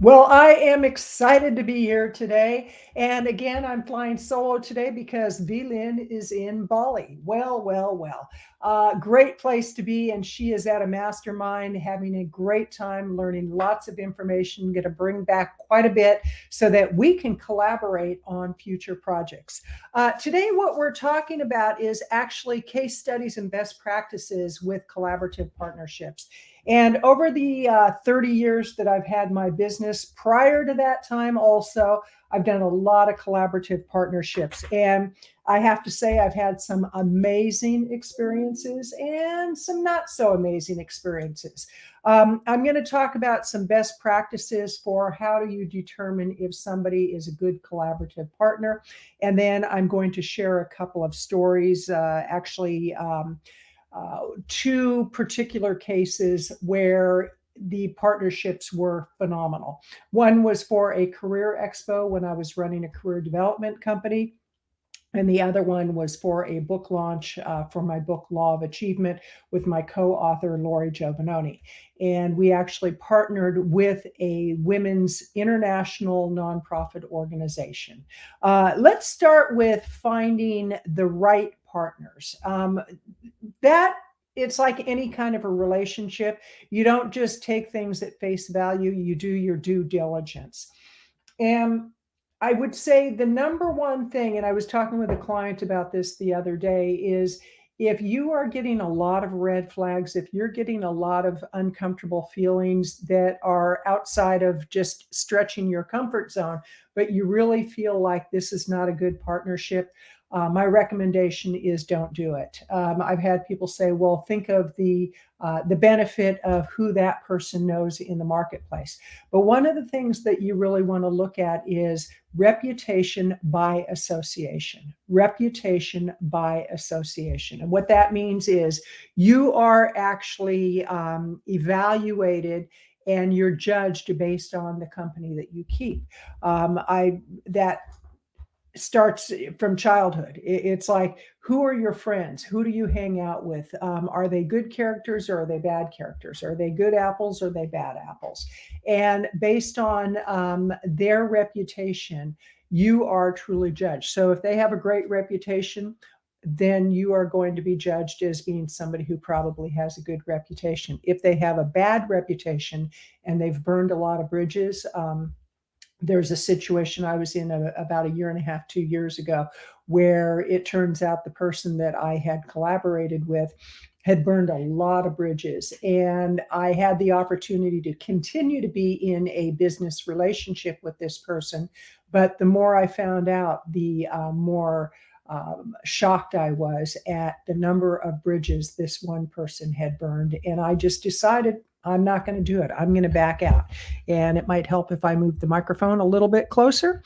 Well, I am excited to be here today. And again, I'm flying solo today because Vlin is in Bali. Well. Great place to be. And she is at a mastermind, having a great time, learning lots of information, going to bring back quite a bit so that we can collaborate on future projects. Today, what we're talking about is actually case studies and best practices with collaborative partnerships. And over the 30 years that I've had my business, prior to that time, also, I've done a lot of collaborative partnerships. And I have to say, I've had some amazing experiences and some not so amazing experiences. I'm going to talk about some best practices for how do you determine if somebody is a good collaborative partner. And then I'm going to share a couple of stories, two particular cases where the partnerships were phenomenal. One was for a career expo when I was running a career development company. And the other one was for a book launch for my book, Law of Achievement, with my co author, Lori Giovanoni. And we actually partnered with a women's international nonprofit organization. Let's start with finding the right partners. That it's like any kind of a relationship. You don't just take things at face value, you do your due diligence. And I would say the number one thing, and I was talking with a client about this the other day, is if you are getting a lot of red flags, if you're getting a lot of uncomfortable feelings that are outside of just stretching your comfort zone, but you really feel like this is not a good partnership, my recommendation is don't do it. I've had people say, "Well, think of the benefit of who that person knows in the marketplace." But one of the things that you really want to look at is reputation by association. Reputation by association. And what that means is you are actually evaluated and you're judged based on the company that you keep. I that starts from childhood. It's like, who are your friends? Who do you hang out with? Are they good characters or are they bad characters? Are they good apples or are they bad apples? And based on their reputation, you are truly judged. So if they have a great reputation, then you are going to be judged as being somebody who probably has a good reputation. If they have a bad reputation and they've burned a lot of bridges, there's a situation I was in about a year and a half, 2 years ago, where it turns out the person that I had collaborated with had burned a lot of bridges. And I had the opportunity to continue to be in a business relationship with this person. But the more I found out, the more shocked I was at the number of bridges this one person had burned. And I just decided I'm not going to do it. I'm going to back out. And it might help if I move the microphone a little bit closer.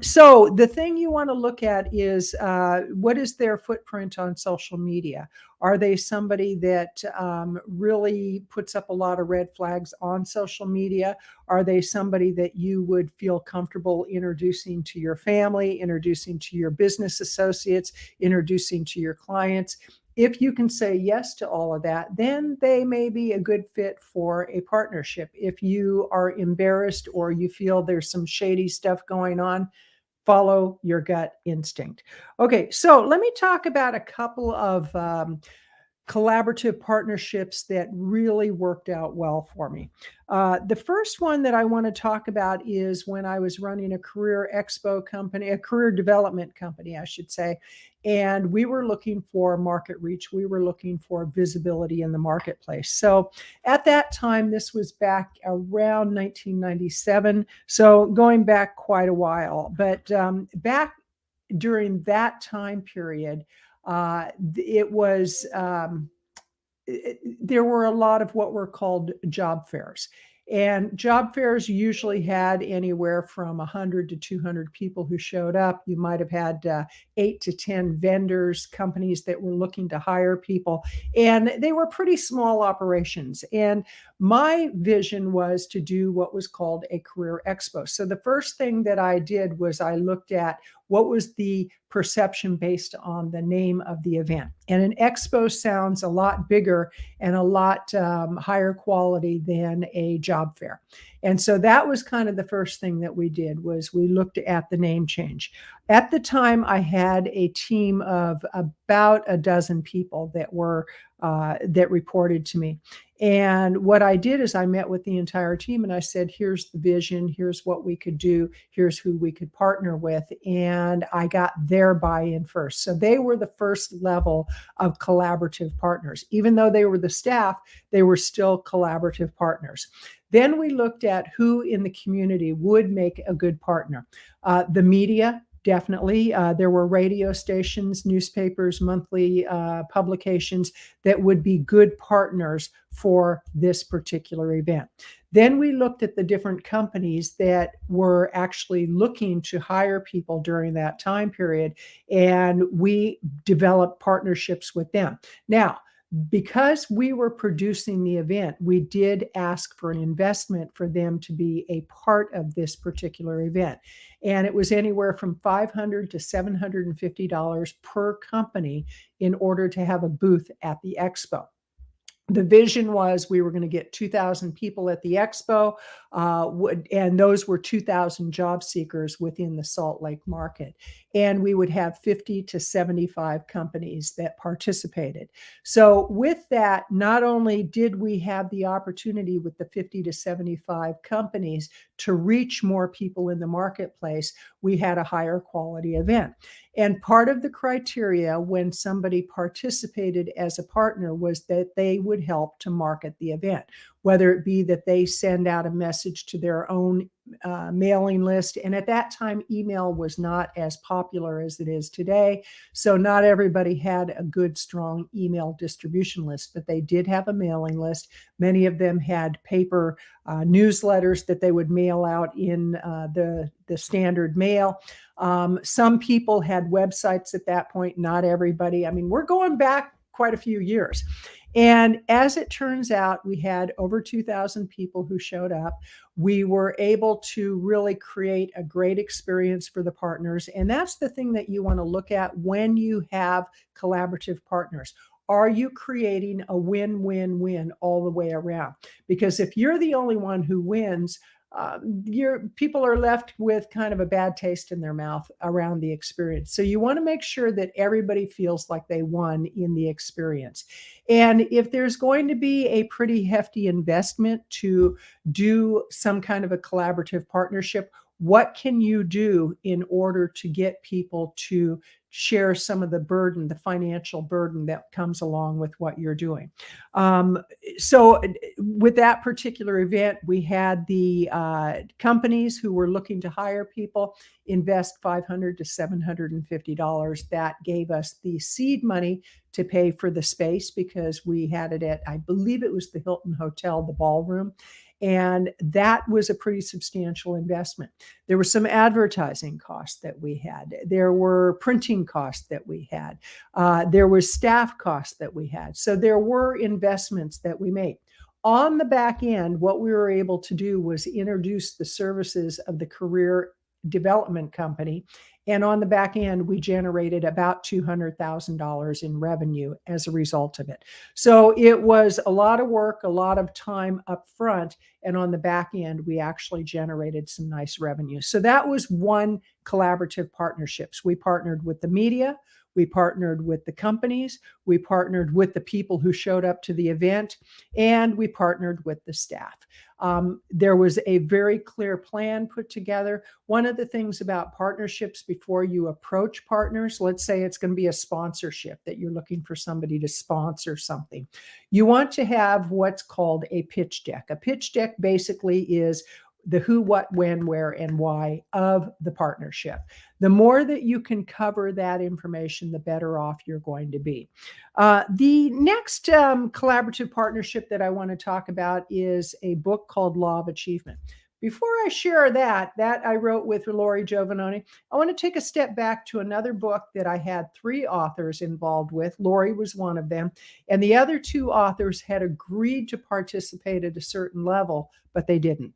So, the thing you want to look at is what is their footprint on social media? Are they somebody that really puts up a lot of red flags on social media? Are they somebody that you would feel comfortable introducing to your family, introducing to your business associates, introducing to your clients? If you can say yes to all of that, then they may be a good fit for a partnership. If you are embarrassed or you feel there's some shady stuff going on, follow your gut instinct. Okay, so let me talk about a couple of collaborative partnerships that really worked out well for me. The first one that I want to talk about is when I was running a career expo company, a career development company, I should say, and we were looking for market reach. We were looking for visibility in the marketplace. So at that time, this was back around 1997. So going back quite a while, but back during that time period, it was there were a lot of what were called job fairs. And job fairs usually had anywhere from 100 to 200 people who showed up. You might have had 8 to 10 vendors, companies that were looking to hire people. And they were pretty small operations. And my vision was to do what was called a career expo. So the first thing that I did was I looked at what was the perception based on the name of the event. And an expo sounds a lot bigger and a lot higher quality than a job fair. And so that was kind of the first thing that we did was we looked at the name change. At the time, I had a team of about a dozen people that reported to me. And what I did is I met with the entire team and I said, here's the vision, here's what we could do, here's who we could partner with. And I got their buy-in first. So they were the first level of collaborative partners. Even though they were the staff, they were still collaborative partners. Then we looked at who in the community would make a good partner. The media, definitely. There were radio stations, newspapers, monthly publications that would be good partners for this particular event. Then we looked at the different companies that were actually looking to hire people during that time period, and we developed partnerships with them. Now, because we were producing the event, we did ask for an investment for them to be a part of this particular event. And it was anywhere from $500 to $750 per company in order to have a booth at the expo. The vision was we were going to get 2,000 people at the expo, and those were 2,000 job seekers within the Salt Lake market. And we would have 50 to 75 companies that participated. So with that, not only did we have the opportunity with the 50 to 75 companies to reach more people in the marketplace, we had a higher quality event. And part of the criteria when somebody participated as a partner was that they would help to market the event, whether it be that they send out a message to their own mailing list. And at that time, email was not as popular as it is today. So not everybody had a good, strong email distribution list, but they did have a mailing list. Many of them had paper newsletters that they would mail out in the standard mail. Some people had websites at that point, not everybody. I mean, we're going back quite a few years. And as it turns out, we had over 2,000 people who showed up. We were able to really create a great experience for the partners. And that's the thing that you want to look at when you have collaborative partners. Are you creating a win-win-win all the way around? Because if you're the only one who wins, your people are left with kind of a bad taste in their mouth around the experience. So you want to make sure that everybody feels like they won in the experience. And if there's going to be a pretty hefty investment to do some kind of a collaborative partnership, what can you do in order to get people to share some of the burden, the financial burden that comes along with what you're doing? So with that particular event, we had the companies who were looking to hire people invest $500 to $750. That gave us the seed money to pay for the space because we had it at, I believe it was the Hilton Hotel, the ballroom. And that was a pretty substantial investment. There were some advertising costs that we had. There were printing costs that we had. There was staff costs that we had. So there were investments that we made. On the back end, what we were able to do was introduce the services of the career development company. And on the back end, we generated about $200,000 in revenue as a result of it. So it was a lot of work, a lot of time up front. And on the back end, we actually generated some nice revenue. So that was one collaborative partnerships. We partnered with the media. We partnered with the companies. We partnered with the people who showed up to the event, and we partnered with the staff. There was a very clear plan put together. One of the things about partnerships before you approach partners, let's say it's going to be a sponsorship that you're looking for somebody to sponsor something. You want to have what's called a pitch deck. A pitch deck basically is the who, what, when, where, and why of the partnership. The more that you can cover that information, the better off you're going to be. The next collaborative partnership that I want to talk about is a book called Law of Achievement. Before I share that I wrote with Lori Giovanoni, I want to take a step back to another book that I had 3 authors involved with. Lori was one of them, and the other 2 authors had agreed to participate at a certain level, but they didn't.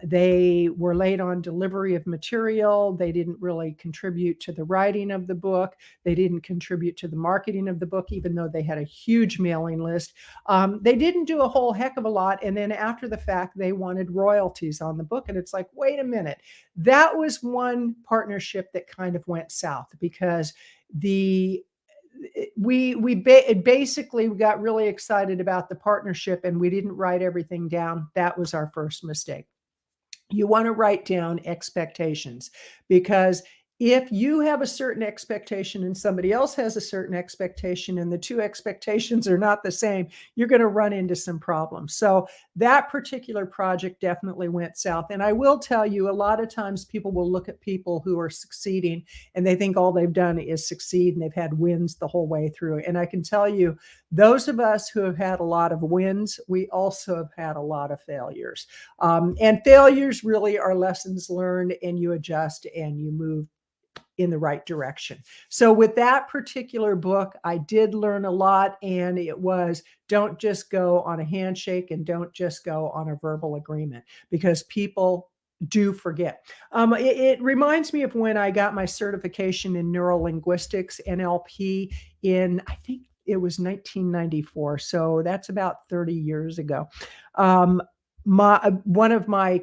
They were late on delivery of material. They didn't really contribute to the writing of the book. They didn't contribute to the marketing of the book, even though they had a huge mailing list. They didn't do a whole heck of a lot. And then after the fact, they wanted royalties on the book. And it's like, wait a minute. That was one partnership that kind of went south because the basically we got really excited about the partnership and we didn't write everything down. That was our first mistake. You want to write down expectations because if you have a certain expectation and somebody else has a certain expectation and the two expectations are not the same, you're going to run into some problems. So that particular project definitely went south. And I will tell you, a lot of times people will look at people who are succeeding and they think all they've done is succeed and they've had wins the whole way through. And I can tell you, those of us who have had a lot of wins, we also have had a lot of failures. And failures really are lessons learned, and you adjust and you move in the right direction. So with that particular book, I did learn a lot, and it was don't just go on a handshake and don't just go on a verbal agreement because people do forget. It reminds me of when I got my certification in neurolinguistics, NLP, in I think it was 1994. So that's about 30 years ago. One of my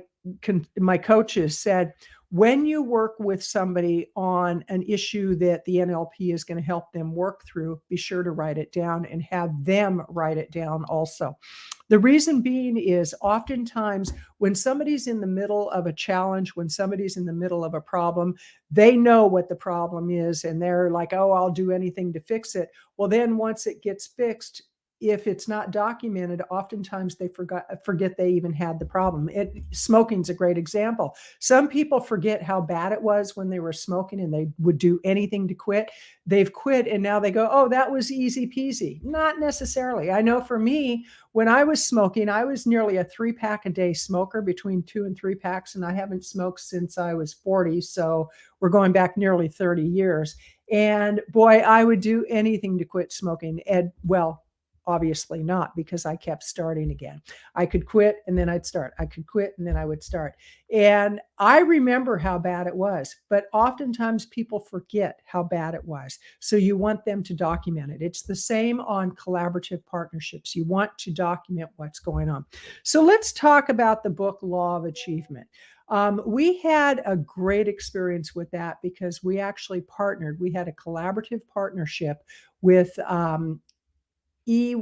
coaches said, when you work with somebody on an issue that the NLP is going to help them work through, be sure to write it down and have them write it down also. The reason being is oftentimes when somebody's in the middle of a challenge, when somebody's in the middle of a problem, they know what the problem is and they're like, oh, I'll do anything to fix it. Well, then once it gets fixed, if it's not documented, oftentimes they forget they even had the problem. Smoking's a great example. Some people forget how bad it was when they were smoking and they would do anything to quit. They've quit and now they go, oh, that was easy peasy. Not necessarily. I know for me, when I was smoking, I was nearly a 3-pack a day smoker, between 2 and 3 packs, and I haven't smoked since I was 40. So we're going back nearly 30 years. And boy, I would do anything to quit smoking. And well, obviously not, because I kept starting again. I could quit and then I'd start. I could quit and then I would start. And I remember how bad it was, but oftentimes people forget how bad it was. So you want them to document it. It's the same on collaborative partnerships. You want to document what's going on. So let's talk about the book Law of Achievement. We had a great experience with that because we actually partnered. We had a collaborative partnership with E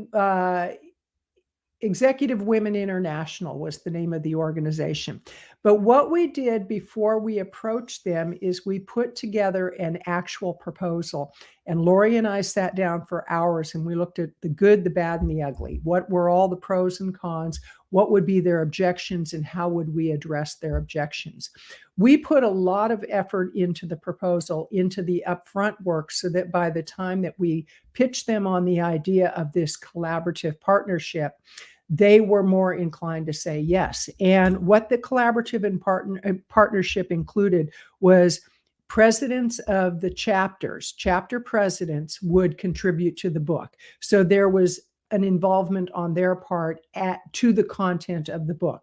Executive Women International was the name of the organization. But what we did before we approached them is we put together an actual proposal. And Lori and I sat down for hours and we looked at the good, the bad, and the ugly. What were all the pros and cons? What would be their objections and how would we address their objections? We put a lot of effort into the proposal, into the upfront work, so that by the time that we pitched them on the idea of this collaborative partnership, they were more inclined to say yes. And what the collaborative and partnership included was presidents of the chapters, chapter presidents would contribute to the book. So there was an involvement on their part to the content of the book.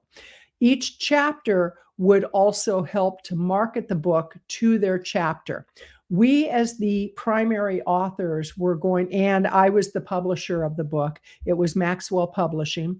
Each chapter would also help to market the book to their chapter. We, as the primary authors, were going, and I was the publisher of the book. It was Maxwell Publishing.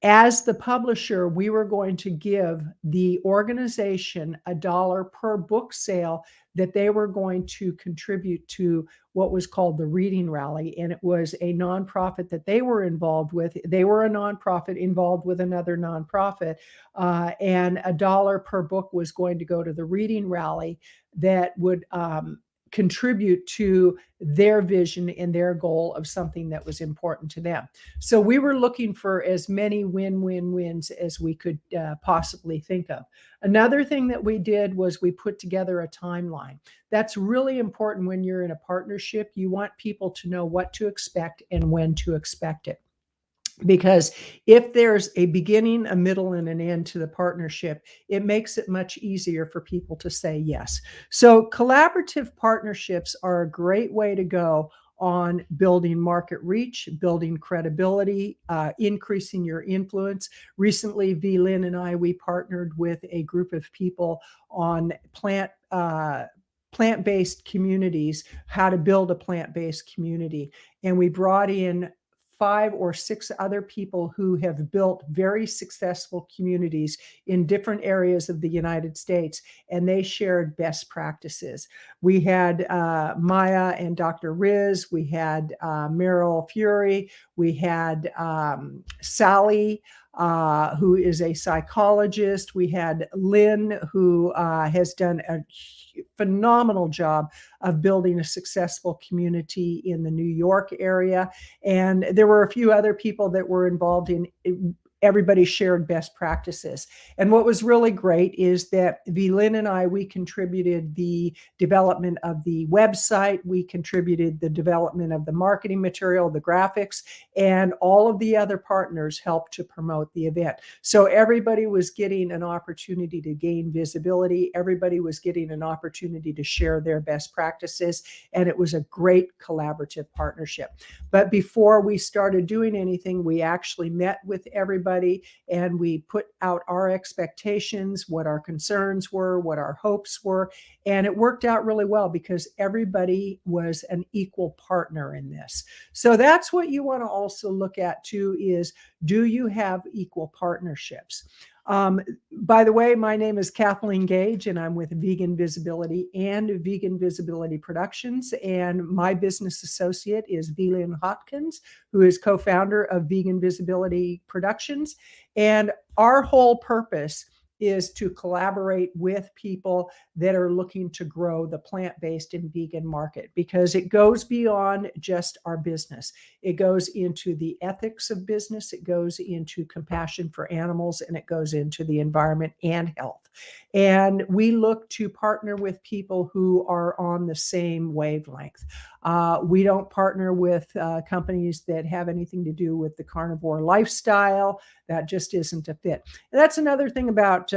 As the publisher, we were going to give the organization $1 per book sale that they were going to contribute to what was called the Reading Rally. And it was a nonprofit that they were involved with. They were a nonprofit involved with another nonprofit. And $1 per book was going to go to the Reading Rally that would contribute to their vision and their goal of something that was important to them. So we were looking for as many win-win-wins as we could possibly think of. Another thing that we did was we put together a timeline. That's really important when you're in a partnership. You want people to know what to expect and when to expect it. Because if there's a beginning, a middle, and an end to the partnership, it makes it much easier for people to say yes. So collaborative partnerships are a great way to go on building market reach, building credibility, increasing your influence. Recently, V. Lynn and I, we partnered with a group of people on plant-based communities, how to build a plant-based community. And we brought in 5 or 6 other people who have built very successful communities in different areas of the United States, and they shared best practices. We had Maya and Dr. Riz, we had Meryl Fury, we had Sally, who is a psychologist. We had Lynn, who has done a phenomenal job of building a successful community in the New York area. And there were a few other people that were involved in everybody shared best practices. And what was really great is that V. Lynn and I, we contributed the development of the website, we contributed the development of the marketing material, the graphics, and all of the other partners helped to promote the event. So everybody was getting an opportunity to gain visibility. Everybody was getting an opportunity to share their best practices. And it was a great collaborative partnership. But before we started doing anything, we actually met with everybody and we put out our expectations, what our concerns were, what our hopes were. And it worked out really well because everybody was an equal partner in this. So that's what you want to also look at too, is do you have equal partnerships? By the way, my name is Kathleen Gage, and I'm with Vegan Visibility and Vegan Visibility Productions. And my business associate is Velin Hopkins, who is co-founder of Vegan Visibility Productions. And our whole purpose is to collaborate with people that are looking to grow the plant-based and vegan market, because it goes beyond just our business. It goes into the ethics of business, it goes into compassion for animals, and it goes into the environment and health. And we look to partner with people who are on the same wavelength. We don't partner with companies that have anything to do with the carnivore lifestyle. That just isn't a fit. And that's another thing about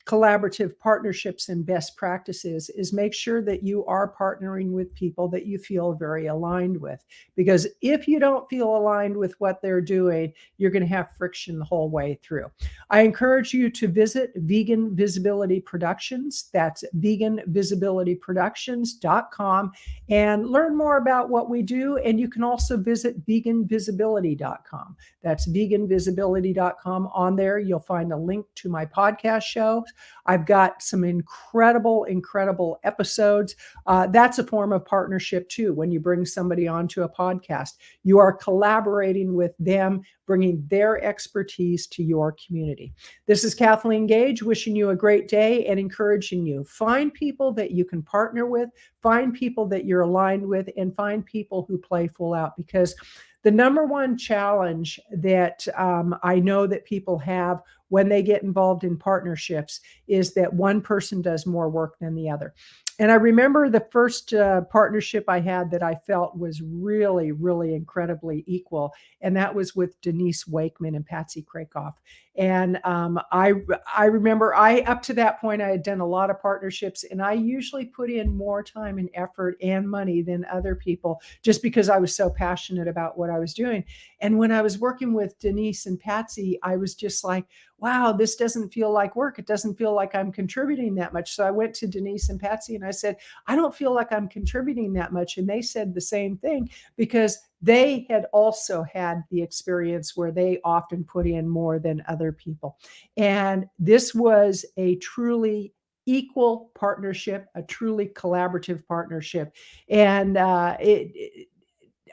collaborative partnerships and best practices, is make sure that you are partnering with people that you feel very aligned with. Because if you don't feel aligned with what they're doing, you're going to have friction the whole way through. I encourage you to visit Vegan Visibility Productions. That's veganvisibilityproductions.com, and learn more about what we do. And you can also visit veganvisibility.com. That's veganvisibility.com. On there, you'll find a link to my podcast show. I've got some incredible episodes. That's a form of partnership too. When you bring somebody onto a podcast, you are collaborating with them, bringing their expertise to your community. This is Kathleen Gage, wishing you a great day and encouraging you. Find people that you can partner with, find people that you're aligned with, and find people who play full out, because the number one challenge that I know that people have when they get involved in partnerships is that one person does more work than the other. And I remember the first partnership I had that I felt was really, really incredibly equal. And that was with Denise Wakeman and Patsy Krakoff. And I remember up to that point, I had done a lot of partnerships, and I usually put in more time and effort and money than other people, just because I was so passionate about what I was doing. And when I was working with Denise and Patsy, I was just like, wow, this doesn't feel like work. It doesn't feel like I'm contributing that much. So I went to Denise and Patsy and I said, I don't feel like I'm contributing that much. And they said the same thing, because they had also had the experience where they often put in more than other people. And this was a truly equal partnership, a truly collaborative partnership. And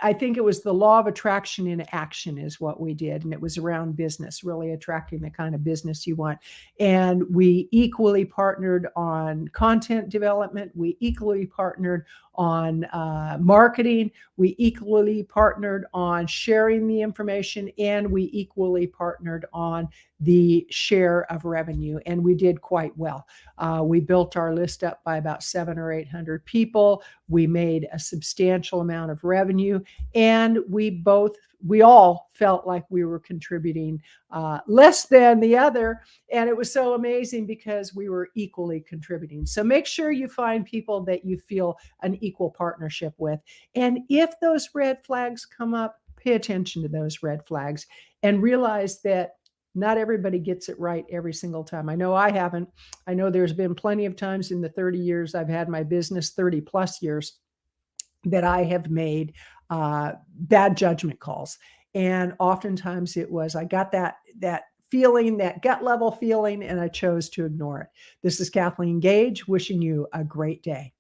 I think it was the law of attraction in action is what we did. And it was around business, really attracting the kind of business you want. And we equally partnered on content development. We equally partnered on marketing. We equally partnered on sharing the information, and we equally partnered on the share of revenue. And we did quite well. We built our list up by about 700 or 800 people. We made a substantial amount of revenue, and we both we all felt like we were contributing less than the other. And it was so amazing because we were equally contributing. So make sure you find people that you feel an equal partnership with. And if those red flags come up, pay attention to those red flags and realize that not everybody gets it right every single time. I know I haven't. I know there's been plenty of times in the 30 years I've had my business, 30 plus years, that I have made bad judgment calls. And oftentimes it was, I got that feeling, that gut level feeling, and I chose to ignore it. This is Kathleen Gage wishing you a great day.